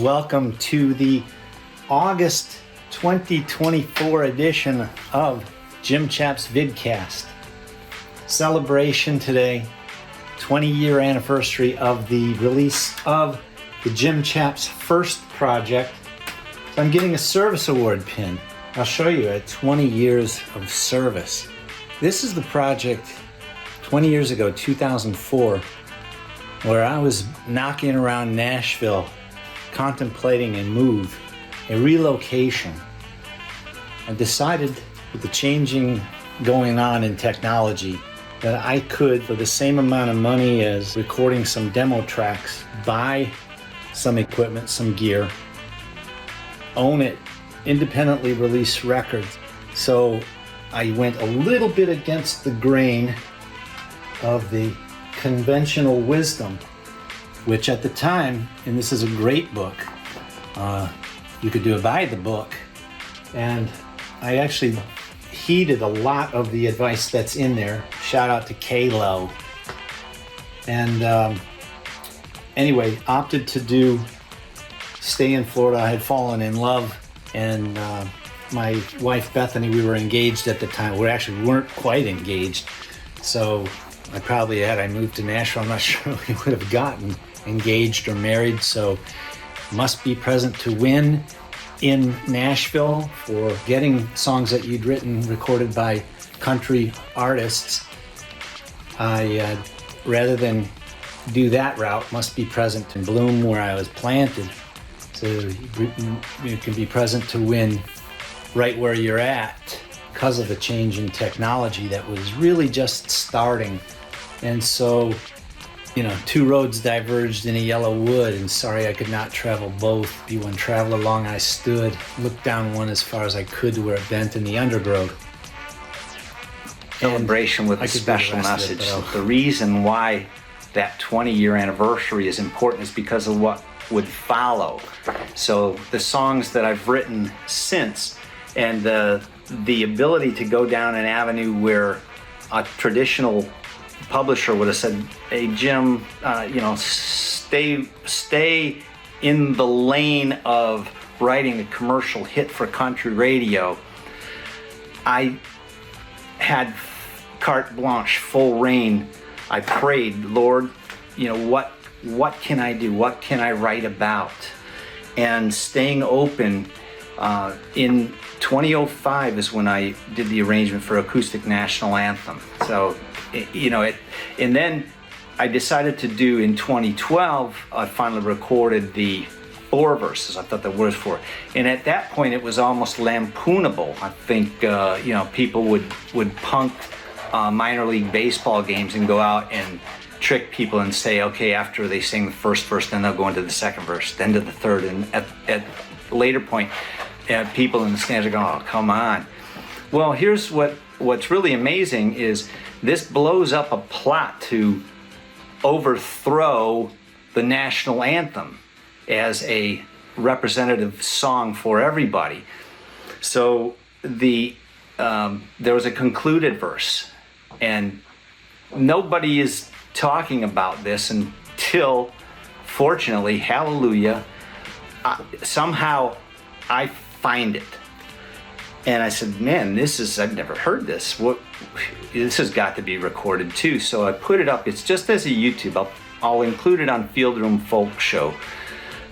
welcome to the August 2024 edition of Jim Chaps Vidcast. Celebration today, 20-year anniversary of the release of the Jim Chaps first project. So I'm getting a service award pin. I'll show you at 20 years of service. This is the project 20 years ago, 2004, where I was knocking around Nashville, contemplating a move, a relocation. I decided with the changing going on in technology that I could, for the same amount of money as recording some demo tracks, buy some equipment, some gear, own it, independently release records. So I went a little bit against the grain of the conventional wisdom, which at the time, and this is a great book, you could do a buy the book, and I actually heeded a lot of the advice that's in there. Shout out to K-Lo. And anyway, opted to stay in Florida. I had fallen in love, and my wife Bethany, we were engaged at the time. We actually weren't quite engaged, so I moved to Nashville, I'm not sure we would have gotten engaged or married. So must be present to win in Nashville for getting songs that you'd written recorded by country artists. I rather than do that route, must be present in bloom where I was planted. So you can be present to win right where you're at because of the change in technology that was really just starting. And so, two roads diverged in a yellow wood, and sorry I could not travel both. Be one travel along I stood, looked down one as far as I could to where it bent in the undergrowth. Celebration with a special message. The reason why that 20-year anniversary is important is because of what would follow. So the songs that I've written since, and the ability to go down an avenue where a traditional publisher would have said, "Hey Jim, stay in the lane of writing a commercial hit for country radio." I had carte blanche, full reign. I prayed, Lord, what can I do? What can I write about? And staying open. In 2005 is when I did the arrangement for Acoustic National Anthem. So, and then I decided to do in 2012, I finally recorded the 4 verses. I thought the words for it. And at that point, it was almost lampoonable. I think, people would punk minor league baseball games and go out and trick people and say, okay, after they sing the first verse, then they'll go into the second verse, then to the third. And at a later point, people in the stands are going, oh, come on. Well, here's what's really amazing is this blows up a plot to overthrow the national anthem as a representative song for everybody. So there was a concluded verse, and nobody is talking about this until, fortunately, hallelujah, somehow I find it. And I said, man, I've never heard this. This has got to be recorded too. So I put it up. It's just as a YouTube. I'll include it on Field Room Folk Show,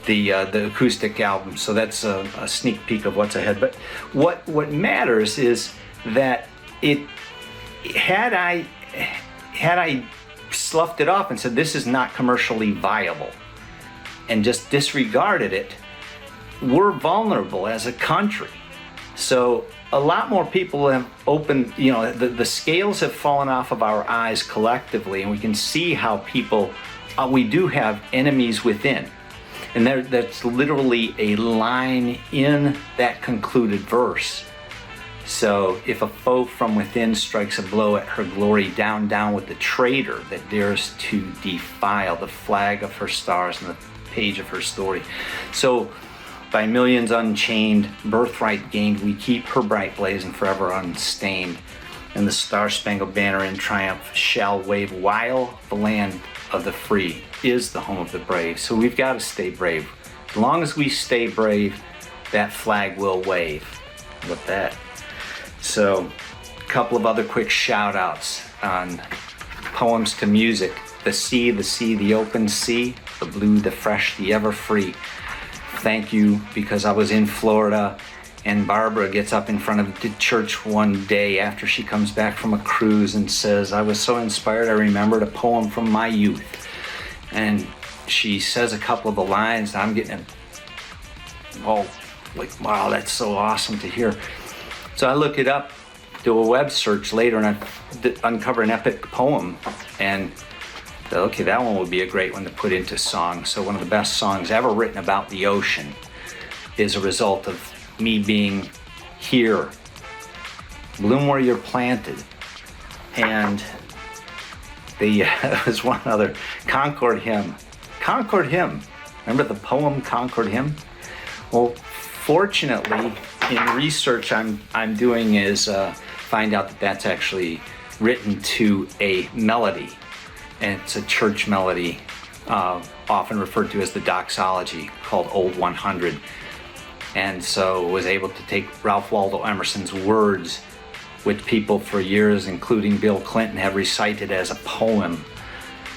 the acoustic album. So that's a sneak peek of what's ahead. But what matters is that had I sloughed it off and said this is not commercially viable and just disregarded it, we're vulnerable as a country. So a lot more people have opened, the scales have fallen off of our eyes collectively, and we can see how people, we do have enemies within. And that's literally a line in that concluded verse. So if a foe from within strikes a blow at her glory, down, down with the traitor that dares to defile the flag of her stars and the page of her story. So by millions unchained, birthright gained, we keep her bright blaze and forever unstained. And the star-spangled banner in triumph shall wave, while the land of the free is the home of the brave. So we've got to stay brave. As long as we stay brave, that flag will wave. With that. So, a couple of other quick shout outs on poems to music. The sea, the open sea, the blue, the fresh, the ever free. Thank you, because I was in Florida and Barbara gets up in front of the church one day after she comes back from a cruise and says, I was so inspired I remembered a poem from my youth. And she says a couple of the lines and I'm getting all like, wow, that's so awesome to hear. So I look it up, do a web search later, and I uncover an epic poem and okay, that one would be a great one to put into song. So one of the best songs ever written about the ocean is a result of me being here. Bloom where you're planted. And there was one other, Concord Hymn. Concord Hymn. Remember the poem Concord Hymn? Well, fortunately, in research I'm doing is find out that that's actually written to a melody. And it's a church melody, often referred to as the doxology, called Old 100. And so was able to take Ralph Waldo Emerson's words, which people for years, including Bill Clinton, have recited as a poem,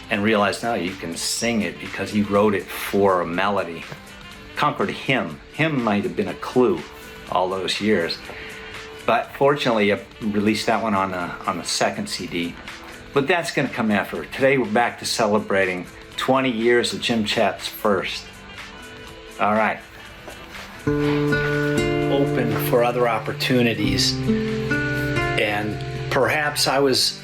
and realized now you can sing it because he wrote it for a melody. Concord Hymn. Hymn might have been a clue all those years. But fortunately, I released that one on the second CD. But that's going to come after. Today we're back to celebrating 20 years of Jim Chaps First. All right. Open for other opportunities. And perhaps I was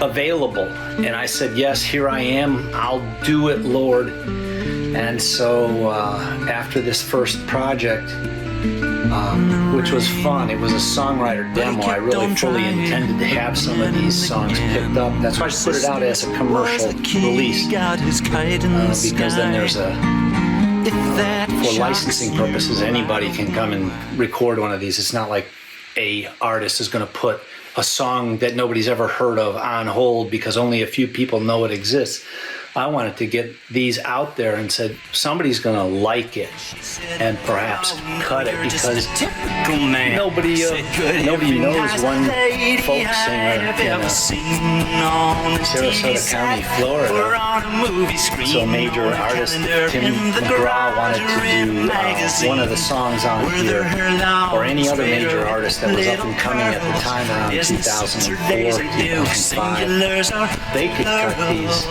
available. And I said, yes, here I am. I'll do it, Lord. And so after this first project, which was fun. It was a songwriter demo. I really fully intended to have some of these songs picked up. That's why I put it out as a commercial release. Because then there's for licensing purposes, anybody can come and record one of these. It's not like a artist is going to put a song that nobody's ever heard of on hold because only a few people know it exists. I wanted to get these out there and said somebody's gonna like it and perhaps cut it because nobody knows one folk singer in Sarasota County, Florida. So a major artist, Tim McGraw, wanted to do one of the songs on here, or any other major artist that was up and coming at the time around 2004, 2005. They could cut these.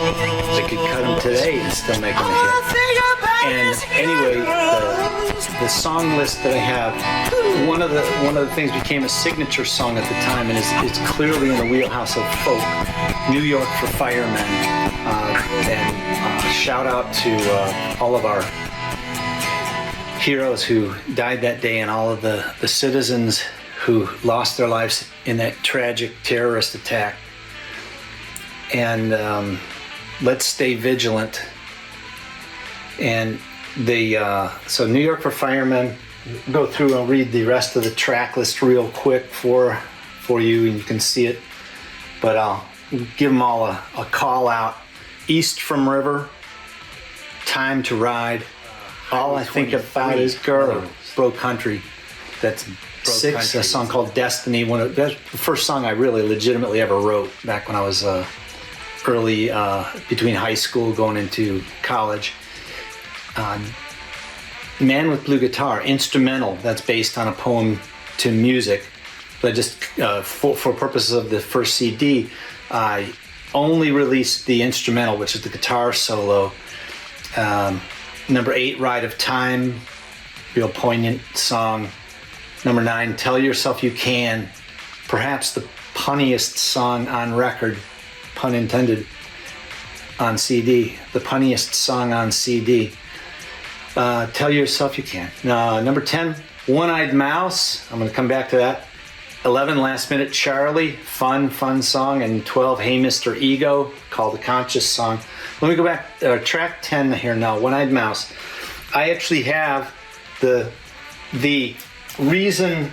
They could cut them today and still make them a hit. And anyway, the song list that I have, one of the things became a signature song at the time, and it's clearly in the wheelhouse of folk. New York for Firemen, and shout out to all of our heroes who died that day, and all of the citizens who lost their lives in that tragic terrorist attack. And let's stay vigilant. And so New York for Firemen, go through and read the rest of the track list real quick for you, and you can see it. But I'll give them all a call out. East from River, Time to Ride, All I Think About Is Girl, Bro Country. That's Six, a song called Destiny. That's the first song I really legitimately ever wrote back when I was early, between high school going into college. Man with Blue Guitar, instrumental, that's based on a poem to music. But just for purposes of the first CD, I only released the instrumental, which is the guitar solo. Number 8, Ride of Time, real poignant song. Number 9, Tell Yourself You Can, perhaps the punniest song on record, pun intended, on CD, the punniest song on CD. Tell Yourself You Can. Number 10, One-Eyed Mouse, I'm going to come back to that. 11, Last Minute Charlie, fun song. And 12, Hey Mr. Ego, called the Conscious song. Let me go back, track 10 here now, One-Eyed Mouse. I actually have the reason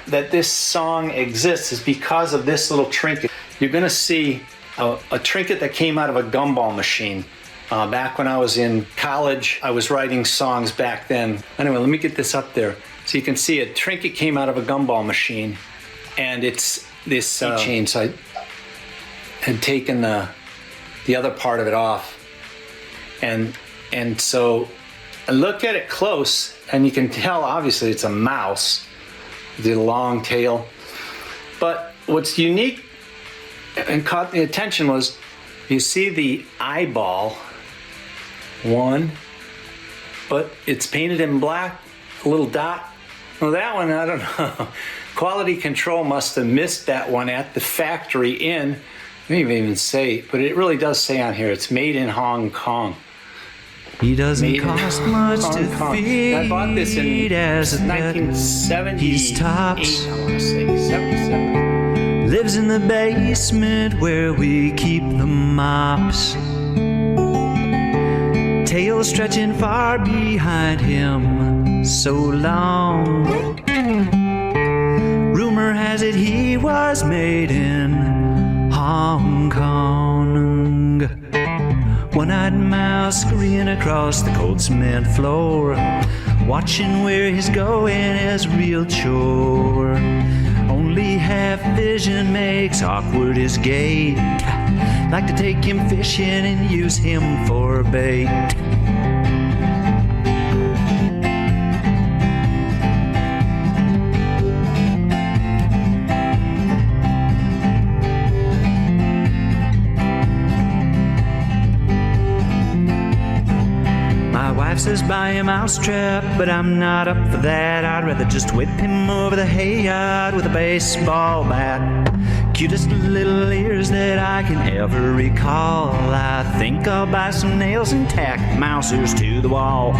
that this song exists is because of this little trinket. You're going to see a trinket that came out of a gumball machine. Back when I was in college, I was writing songs back then. Anyway, let me get this up there. So you can see a trinket came out of a gumball machine, and it's this chain. So I had taken the other part of it off, and so I look at it close, and you can tell obviously it's a mouse with a long tail. But what's unique and caught the attention was you see the eyeball, one, but it's painted in black, a little dot. Well, that one, I don't know. Quality control must have missed that one at the factory in, I didn't even say, but it really does say on here, it's made in Hong Kong. He doesn't cost much to feed. I bought this in 1978, He's tops. I want to say, 77. Lives in the basement where we keep the mops. Tail stretching far behind him, so long. Rumor has it he was made in Hong Kong. One-eyed mouse scurrying across the cold cement floor, watching where he's going is a real chore. Only half vision makes awkward his gait. Like to take him fishing and use him for bait. My wife says buy a mousetrap, but I'm not up for that. I'd rather just whip him over the hay yard with a baseball bat. Cutest little ears that I can ever recall. I think I'll buy some nails and tack mousers to the wall.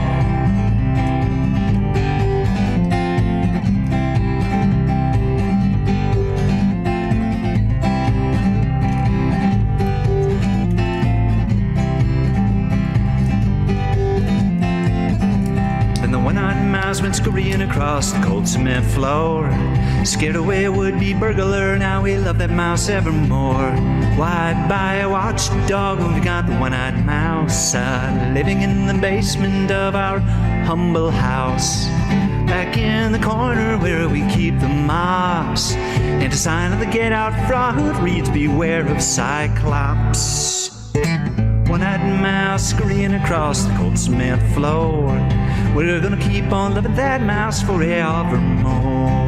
Then the one-eyed mouse went scurrying across the cold cement floor. Scared away a would-be burglar, now we love that mouse evermore. Why buy a watchdog when we got the one-eyed mouse living in the basement of our humble house? Back in the corner where we keep the mops, and a sign on the gate out front reads beware of Cyclops. One-eyed mouse scurrying across the cold cement floor. We're gonna keep on loving that mouse forevermore.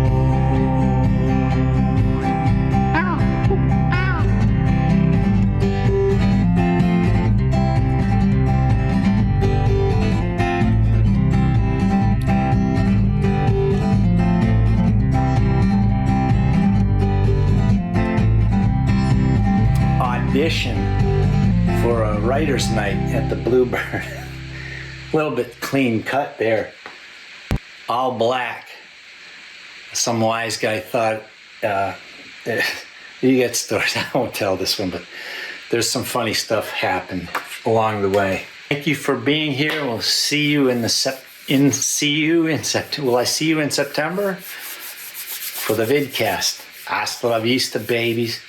Audition for a writer's night at the Bluebird. A little bit clean cut there. All black. Some wise guy thought, you get stories, I won't tell this one, but there's some funny stuff happened along the way. Thank you for being here. We'll see you in September. Will I see you in September for the Vidcast? Hasta la vista, babies.